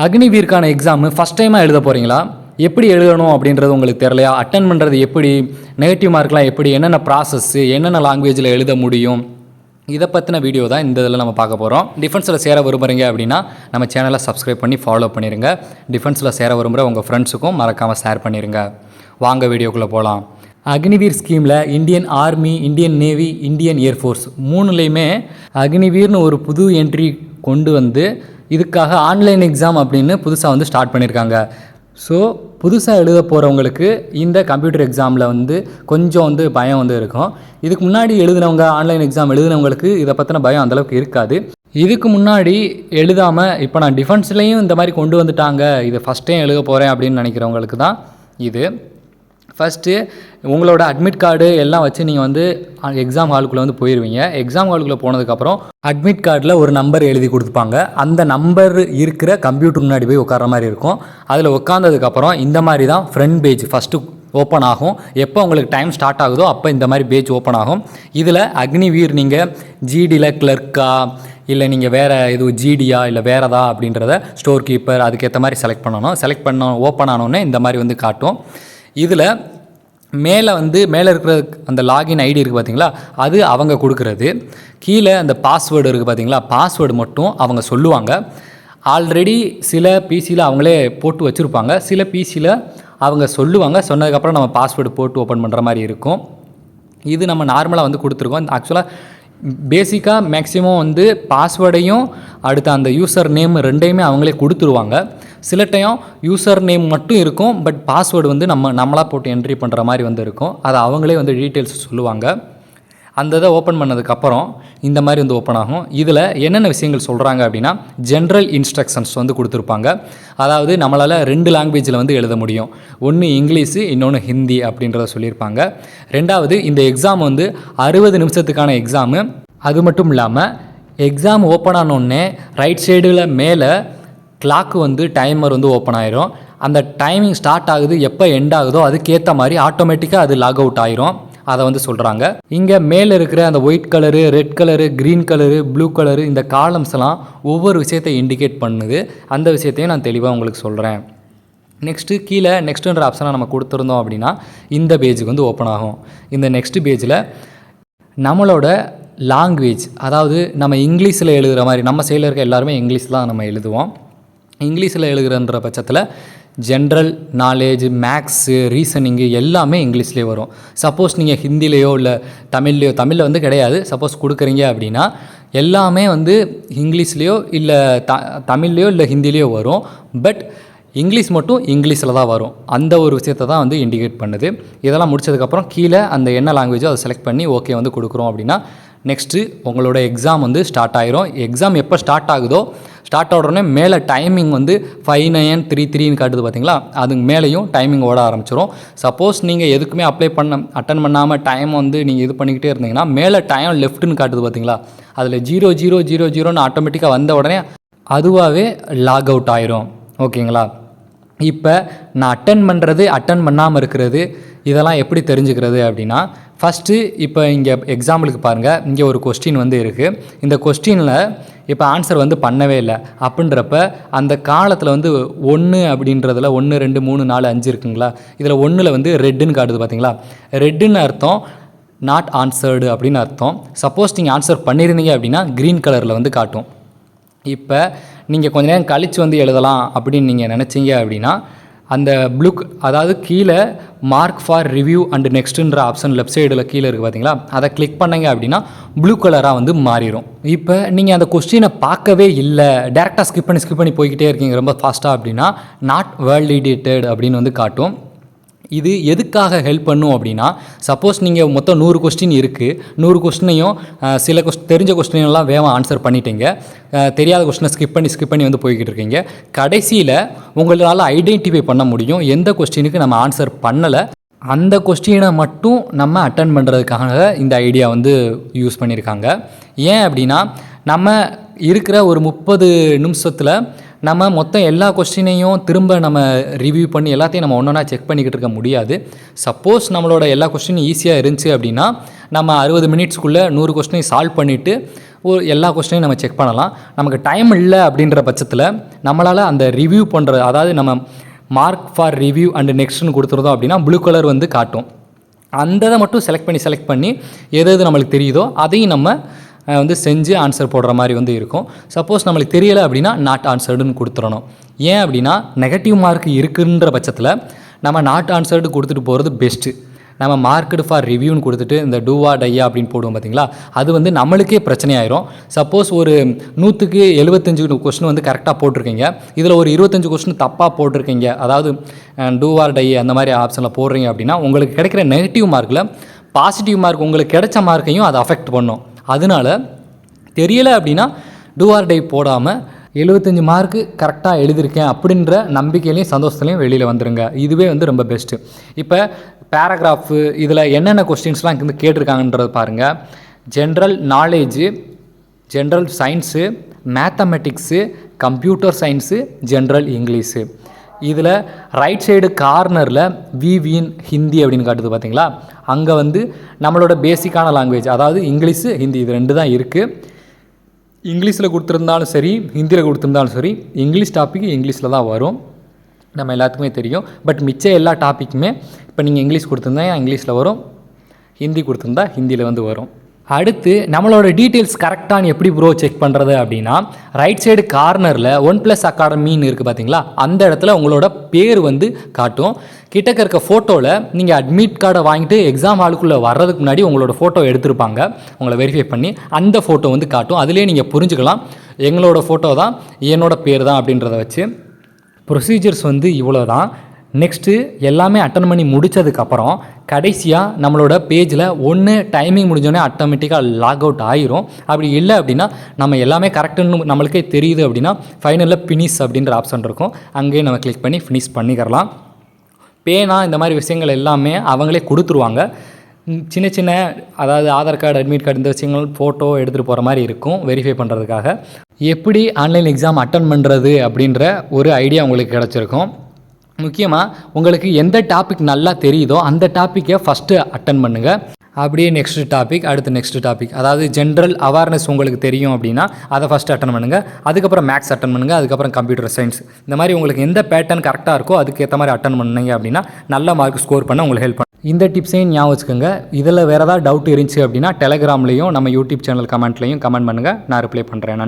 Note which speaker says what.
Speaker 1: அக்னிவீருக்கான exam first டைமாக எழுத போகிறீங்களா? எப்படி எழுதணும் அப்படின்றது உங்களுக்கு தெரியலையா? அட்டெண்ட் பண்ணுறது எப்படி? நெகட்டிவ் மார்க்லாம் எப்படி? என்னென்ன ப்ராசஸ்ஸு? என்னென்ன லாங்குவேஜில் எழுத முடியும்? இதை பற்றின வீடியோ தான் இந்த இதில் நம்ம பார்க்க போகிறோம். டிஃபென்ஸில் சேர விரும்புகிறீங்க அப்படின்னா நம்ம சேனலை சப்ஸ்கிரைப் பண்ணி ஃபாலோ பண்ணிடுங்க. டிஃபென்ஸில் சேர விரும்புகிற உங்கள் ஃப்ரெண்ட்ஸுக்கும் மறக்காமல் ஷேர் பண்ணிடுங்க. வாங்க வீடியோக்குள்ளே போகலாம். அக்னிவீர் ஸ்கீமில் Indian Army, Indian Navy, Indian Air Force மூணுலேயுமே அக்னிவீர்னு ஒரு புது என்ட்ரி கொண்டு வந்து இதுக்காக ஆன்லைன் எக்ஸாம் அப்படின்னு புதுசாக ஸ்டார்ட் பண்ணியிருக்காங்க. ஸோ புதுசாக எழுத போகிறவங்களுக்கு இந்த கம்ப்யூட்டர் எக்ஸாமில் கொஞ்சம் பயம் இருக்கும். இதுக்கு முன்னாடி எழுதினவங்க, ஆன்லைன் எக்ஸாம் எழுதினவங்களுக்கு இதை பற்றின பயம் அந்தளவுக்கு இருக்காது. இதுக்கு முன்னாடி எழுதாமல் இப்போ நான் டிஃபென்ஸ்லேயும் இந்த மாதிரி கொண்டு வந்துட்டாங்க, இது ஃபஸ்ட் டைம் எழுத போகிறேன் அப்படின்னு நினைக்கிறவங்களுக்கு தான் இது. ஃபஸ்ட்டு உங்களோட அட்மிட் கார்டு எல்லாம் வச்சு நீங்கள் எக்ஸாம் ஹாலுக்குள்ளே போயிடுவீங்க. எக்ஸாம் ஹாலுக்குள்ளே போனதுக்கப்புறம் அட்மிட் கார்டில் ஒரு நம்பர் எழுதி கொடுத்துப்பாங்க. அந்த நம்பர் இருக்கிற கம்ப்யூட்டர் முன்னாடி போய் உட்கார மாதிரி இருக்கும். அதில் உட்காந்ததுக்கப்புறம் இந்த மாதிரி தான் ஃப்ரண்ட் பேஜ் ஃபஸ்ட்டு ஓப்பன் ஆகும். எப்போ உங்களுக்கு டைம் ஸ்டார்ட் ஆகுதோ அப்போ இந்த மாதிரி பேஜ் ஓப்பன் ஆகும். இதில் அக்னிவீர் நீங்கள் ஜிடியில் கிளர்க்கா இல்லை நீங்கள் வேறு எதுவும் ஜிடியா இல்லை வேறதா அப்படின்றத ஸ்டோர் கீப்பர் அதுக்கேற்ற மாதிரி செலக்ட் பண்ணணும். செலக்ட் பண்ண ஓப்பன் ஆனோடனே இந்த மாதிரி காட்டும். இதில் மேலே இருக்கிற அந்த லாகின் ஐடி இருக்குது பார்த்தீங்களா, அது அவங்க கொடுக்குறது. கீழே அந்த பாஸ்வேர்டு இருக்குது பார்த்தீங்களா, பாஸ்வேர்டு மட்டும் அவங்க சொல்லுவாங்க. ஆல்ரெடி சில பிசியில் அவங்களே போட்டு வச்சுருப்பாங்க, சில பிசியில் அவங்க சொல்லுவாங்க. சொன்னதுக்கப்புறம் நம்ம பாஸ்வேர்டு போட்டு ஓப்பன் பண்ணுற மாதிரி இருக்கும். இது நம்ம நார்மலாக கொடுத்துருக்கோம். ஆக்சுவலாக பேசிக்காக மேக்ஸிமம் பாஸ்வேர்டையும் அடுத்த அந்த யூசர் நேம் ரெண்டையுமே அவங்களே கொடுத்துருவாங்க. சில டைம் யூசர் நேம் மட்டும் இருக்கும், பட் பாஸ்வேர்டு நம்மளாக போட்டு என்ட்ரி பண்ணுற மாதிரி இருக்கும். அதை அவங்களே டீட்டெயில்ஸ் சொல்லுவாங்க. அந்த இதை ஓப்பன் பண்ணதுக்கப்புறம் இந்த மாதிரி ஓப்பன் ஆகும். இதில் என்னென்ன விஷயங்கள் சொல்கிறாங்க அப்படின்னா, ஜென்ரல் இன்ஸ்ட்ரக்ஷன்ஸ் கொடுத்துருப்பாங்க. அதாவது நம்மளால் 2 லாங்குவேஜில் எழுத முடியும். ஒன்று இங்கிலீஷு, இன்னொன்று ஹிந்தி அப்படின்றத சொல்லியிருப்பாங்க. ரெண்டாவது, இந்த எக்ஸாம் 60 நிமிஷத்துக்கான எக்ஸாமு. அது மட்டும் இல்லாமல் எக்ஸாம் ஓப்பன் ஆனோடனே ரைட் சைடில் மேலே கிளாக்கு டைமர் ஓப்பன் ஆயிரும். அந்த டைமிங் ஸ்டார்ட் ஆகுது, எப்போ எண்ட் ஆகுதோ அதுக்கேற்ற மாதிரி ஆட்டோமேட்டிக்காக அது லாக் அவுட் ஆயிரும். அதை சொல்கிறாங்க. இங்கே மேலே இருக்கிற அந்த white colour, red colour, green colour, blue colour, இந்த காலம்ஸ்லாம் ஒவ்வொரு விஷயத்தை இண்டிகேட் பண்ணுது. அந்த விஷயத்தையும் நான் தெளிவாக உங்களுக்கு சொல்கிறேன். நெக்ஸ்ட்டு கீழே நெக்ஸ்ட்டுன்ற ஆப்ஷனை நம்ம கொடுத்துருந்தோம் அப்படின்னா இந்த பேஜுக்கு ஓப்பன் ஆகும். இந்த நெக்ஸ்ட் பேஜில் நம்மளோட லாங்குவேஜ், அதாவது நம்ம இங்கிலீஷில் எழுதுகிற மாதிரி, நம்ம சைடில் இருக்க எல்லாருமே இங்கிலீஷ் தான் நம்ம எழுதுவோம். இங்கிலீஷில் எழுதுகிற பட்சத்தில் ஜென்ரல் நாலேஜ், மேக்ஸு, ரீசனிங்கு எல்லாமே இங்கிலீஷ்லேயே வரும். சப்போஸ் நீங்கள் ஹிந்திலேயோ இல்லை தமிழ்லையோ, தமிழில் கிடையாது, சப்போஸ் கொடுக்குறீங்க அப்படின்னா எல்லாமே இங்கிலீஷ்லேயோ இல்லை தமிழ்லையோ இல்லை ஹிந்திலேயோ வரும். பட் இங்கிலீஷ் மட்டும் இங்கிலீஷில் தான் வரும். அந்த ஒரு விஷயத்தை தான் இண்டிகேட் பண்ணுது. இதெல்லாம் முடிச்சதுக்கப்புறம் கீழே அந்த என்ன லாங்குவேஜோ அதை செலக்ட் பண்ணி ஓகே கொடுக்குறோம் அப்படின்னா நெக்ஸ்ட்டு உங்களோட எக்ஸாம் ஸ்டார்ட் ஆகிரும். எக்ஸாம் எப்போ ஸ்டார்ட் ஆகுதோ, ஸ்டார்ட் ஆக உடனே மேலே டைமிங் 5933 காட்டுது பார்த்தீங்களா, அதுக்கு மேலேயும் டைமிங் ஓட ஆரம்பிச்சிடும். சப்போஸ் நீங்கள் எதுக்குமே அட்டன் பண்ணாமல் டைம் நீங்கள் இது பண்ணிக்கிட்டே இருந்தீங்கன்னா மேலே டைம் லெஃப்ட்டுன்னு காட்டுது பார்த்தீங்களா, அதில் 0000 ஆட்டோமேட்டிக்காக வந்த உடனே அதுவாகவே லாக் அவுட் ஆயிரும். ஓகேங்களா? இப்போ நான் அட்டன் பண்ணாமல் இருக்கிறது இதெல்லாம் எப்படி தெரிஞ்சுக்கிறது அப்படின்னா, ஃபஸ்ட்டு இப்போ இங்கே எக்ஸாம்பிளுக்கு பாருங்கள், இங்கே ஒரு கொஸ்டின் இருக்குது. இந்த கொஸ்டினில் இப்போ ஆன்சர் பண்ணவே இல்லை அப்படின்றப்ப அந்த காலத்தில் 1 அப்படின்றதுல 1 2 3 4 5 இருக்குங்களா, இதில் 1ல் ரெட்டுன்னு காட்டுது பார்த்தீங்களா, ரெட்டுன்னு அர்த்தம் நாட் ஆன்சர்டு அப்படின்னு அர்த்தம். சப்போஸ் நீங்கள் ஆன்சர் பண்ணியிருந்தீங்க அப்படின்னா க்ரீன் கலரில் காட்டும். இப்போ நீங்கள் கொஞ்ச நேரம் கழித்து எழுதலாம் அப்படின்னு நீங்கள் நினச்சிங்க அப்படின்னா அந்த ப்ளூ, அதாவது கீழே மார்க் ஃபார் ரிவ்யூ அண்ட் நெக்ஸ்ட்டுன்ற ஆப்ஷன் லெஃப்ட் சைடில் கீழே இருக்குது பார்த்தீங்களா, அதை கிளிக் பண்ணிங்க அப்படின்னா ப்ளூ கலராக மாறிடும். இப்போ நீங்கள் அந்த கொஸ்டினை பார்க்கவே இல்லை, டேரெக்டாக ஸ்கிப் பண்ணி போய்கிட்டே இருக்கீங்க ரொம்ப ஃபாஸ்ட்டாக அப்படின்னா நாட் வேலிடேட்டட் அப்படின்னு காட்டும். இது எதுக்காக ஹெல்ப் பண்ணும் அப்படின்னா, சப்போஸ் நீங்கள் மொத்தம் 100 கொஸ்டின் இருக்குது, 100 கொஸ்டினையும் சில தெரிஞ்ச கொஸ்டினெல்லாம் வேகமாக ஆன்சர் பண்ணிட்டீங்க, தெரியாத கொஸ்டினை ஸ்கிப் பண்ணி போய்கிட்டு இருக்கீங்க. கடைசியில் உங்களால் ஐடென்டிஃபை பண்ண முடியும் எந்த கொஸ்டினுக்கு நம்ம ஆன்சர் பண்ணலை, அந்த கொஸ்டினை மட்டும் நம்ம அட்டன் பண்ணுறதுக்காக இந்த ஐடியா யூஸ் பண்ணியிருக்காங்க. ஏன் அப்படின்னா, நம்ம இருக்கிற ஒரு 30 நிமிஷத்தில் நம்ம மொத்தம் எல்லா கொஸ்டினையும் திரும்ப நம்ம ரிவ்யூ பண்ணி எல்லாத்தையும் நம்ம ஒன்றா செக் பண்ணிக்கிட்டு இருக்க முடியாது. சப்போஸ் நம்மளோட எல்லா கொஸ்டினும் ஈஸியாக இருந்துச்சு அப்படின்னா நம்ம 60 மினிட்ஸ்க்குள்ளே 100 கொஸ்டினை சால்வ் பண்ணிவிட்டு எல்லா கொஸ்டினையும் நம்ம செக் பண்ணலாம். நமக்கு டைம் இல்லை அப்படின்ற பட்சத்தில் நம்மளால் அந்த ரிவ்யூ பண்ணுற, அதாவது நம்ம மார்க் ஃபார் ரிவ்யூ அண்ட் நெக்ஸ்ட்னு கொடுத்துருந்தோம் அப்படின்னா ப்ளூ கலர் வந்து காட்டும். அந்த இதை மட்டும் செலக்ட் பண்ணி எது நம்மளுக்கு தெரியுதோ அதையும் நம்ம வந்து செஞ்சு ஆன்சர் போடுற மாதிரி வந்து இருக்கும். சப்போஸ் நம்மளுக்கு தெரியலை அப்படின்னா நாட் ஆன்சர்டுன்னு கொடுத்துடணும். ஏன் அப்படின்னா நெகட்டிவ் மார்க் இருக்குன்ற பட்சத்தில் நம்ம நாட் ஆன்சர்டு கொடுத்துட்டு போகிறது பெஸ்ட்டு. நம்ம மார்க்கெடு ஃபார் ரிவ்யூன்னு கொடுத்துட்டு இந்த டூவா டையா அப்படின்னு போடுவோம் பார்த்தீங்களா, அது வந்து நம்மளுக்கே பிரச்சனையாயிரும். சப்போஸ் ஒரு 100க்கு 75 கொஸ்டின் வந்து கரெக்டாக போட்டிருக்கீங்க, இதில் ஒரு 25 கொஸ்டின் தப்பாக போட்டிருக்கீங்க, அதாவது டூவார் டை அந்த மாதிரி ஆப்ஷனில் போடுறீங்க அப்படின்னா உங்களுக்கு கிடைக்கிற நெகட்டிவ் மார்க்கில் பாசிட்டிவ் மார்க் உங்களுக்கு கிடைச்ச மார்க்கையும் அதை அஃபெக்ட் பண்ணும். அதனால தெரியலை அப்படின்னா டூஆர் டை போடாமல் 75 மார்க்கு கரெக்டாக எழுதியிருக்கேன் அப்படின்ற நம்பிக்கையிலையும் சந்தோஷத்துலையும் வெளியில் வந்துடுங்க. இதுவே வந்து ரொம்ப பெஸ்ட்டு. இப்போ பேராகிராஃபு இதில் என்னென்ன கொஸ்டின்ஸ்லாம் இங்கே கேட்டிருக்காங்கன்றது பாருங்கள். General knowledge, general science, mathematics, computer science, general English. இதில் ரைட் சைடு கார்னரில் விவின் ஹிந்தி அப்படின்னு காட்டுது பார்த்தீங்களா, அங்கே வந்து நம்மளோட பேசிக்கான லாங்குவேஜ், அதாவது இங்கிலீஷு ஹிந்தி இது 2 தான் இருக்குது. இங்கிலீஷில் கொடுத்துருந்தாலும் சரி, ஹிந்தியில் கொடுத்துருந்தாலும் சரி, இங்கிலீஷ் டாபிக் இங்கிலீஷில் தான் வரும், நம்ம எல்லாத்துக்குமே தெரியும். பட் மிச்ச எல்லா டாப்பிக்குமே இப்போ நீங்கள் இங்கிலீஷ் கொடுத்துருந்தா இங்கிலீஷில் வரும், ஹிந்தி கொடுத்துருந்தா ஹிந்தியில் வந்து வரும். அடுத்து நம்மளோட டீட்டெயில்ஸ் கரெக்டானு எப்படி ப்ரோ செக் பண்ணுறது அப்படின்னா, ரைட் சைடு கார்னரில் 1+ அகாடமின்னு இருக்குது பார்த்தீங்களா, அந்த இடத்துல உங்களோட பேர் வந்து காட்டும். கிட்டக்க இருக்க ஃபோட்டோவில் நீங்கள் அட்மிட் கார்டை வாங்கிட்டு எக்ஸாம் ஹாலுக்குள்ளே வர்றதுக்கு முன்னாடி உங்களோட ஃபோட்டோ எடுத்திருப்பாங்க, உங்களை வெரிஃபை பண்ணி அந்த ஃபோட்டோ வந்து காட்டும். அதிலே நீங்கள் புரிஞ்சுக்கலாம் எங்களோட ஃபோட்டோ தான், என்னோட பேர் தான் அப்படின்றத வச்சு. ப்ரொசீஜர்ஸ் வந்து இவ்வளோ தான். நெக்ஸ்ட்டு எல்லாமே அட்டன் பண்ணி முடித்ததுக்கப்புறம் கடைசியாக நம்மளோட பேஜில் ஒன்று டைமிங் முடிஞ்சோடனே ஆட்டோமேட்டிக்காக லாக் அவுட் ஆயிரும். அப்படி இல்லை அப்படின்னா நம்ம எல்லாமே கரெக்டுன்னு நம்மளுக்கே தெரியுது அப்படின்னா ஃபைனலில் ஃபினிஷ் அப்படின்ற ஆப்ஷன் இருக்கும், அங்கேயே நம்ம கிளிக் பண்ணி ஃபினிஷ் பண்ணிக்கிறலாம். பேனா இந்த மாதிரி விஷயங்கள் எல்லாமே அவங்களே கொடுத்துருவாங்க. சின்ன சின்ன அதாவது ஆதார் கார்டு, அட்மிட் கார்டு இந்த விஷயங்கள் ஃபோட்டோ எடுத்துகிட்டு போகிற மாதிரி இருக்கும் வெரிஃபை பண்ணுறதுக்காக. எப்படி ஆன்லைன் எக்ஸாம் அட்டன் பண்ணுறது அப்படின்ற ஒரு ஐடியா உங்களுக்கு கிடச்சிருக்கும். முக்கியமாக உங்களுக்கு எந்த டாபிக் நல்லா தெரியுதோ அந்த டாப்பிக்கை ஃபஸ்ட்டு அட்டன் பண்ணுங்கள். அப்படியே நெக்ஸ்ட் டாபிக், அடுத்து நெக்ஸ்ட் டாபிக், அதாவது ஜென்ரல் அவேர்னஸ் உங்களுக்கு தெரியும் அப்படின்னா அதை ஃபஸ்ட்டு அட்டன் பண்ணுங்கள். அதுக்கப்புறம் மேக்ஸ் அட்டன் பண்ணுங்கள், அதுக்கப்புறம் கம்ப்யூட்டர் சயின்ஸ். இந்த மாதிரி உங்களுக்கு எந்த பேட்டர்ன் கரெக்டாக இருக்கோ அதுக்கேற்ற மாதிரி அட்டன் பண்ணுங்க அப்படின்னா நல்ல மார்க் ஸ்கோர் பண்ண உங்களுக்கு ஹெல்ப் பண்ணும். இந்த டிப்ஸையும் ஞாபகம் வச்சுக்கோங்க. இதில் வேறு ஏதாவது டவுட் இருந்துச்சு அப்படின்னா டெலிகிராம்லேயும் நம்ம யூடியூப் சேனல் கமெண்ட்லேயும் கமெண்ட் பண்ணுங்கள், நான் ரிப்ளை பண்ணுறேன்.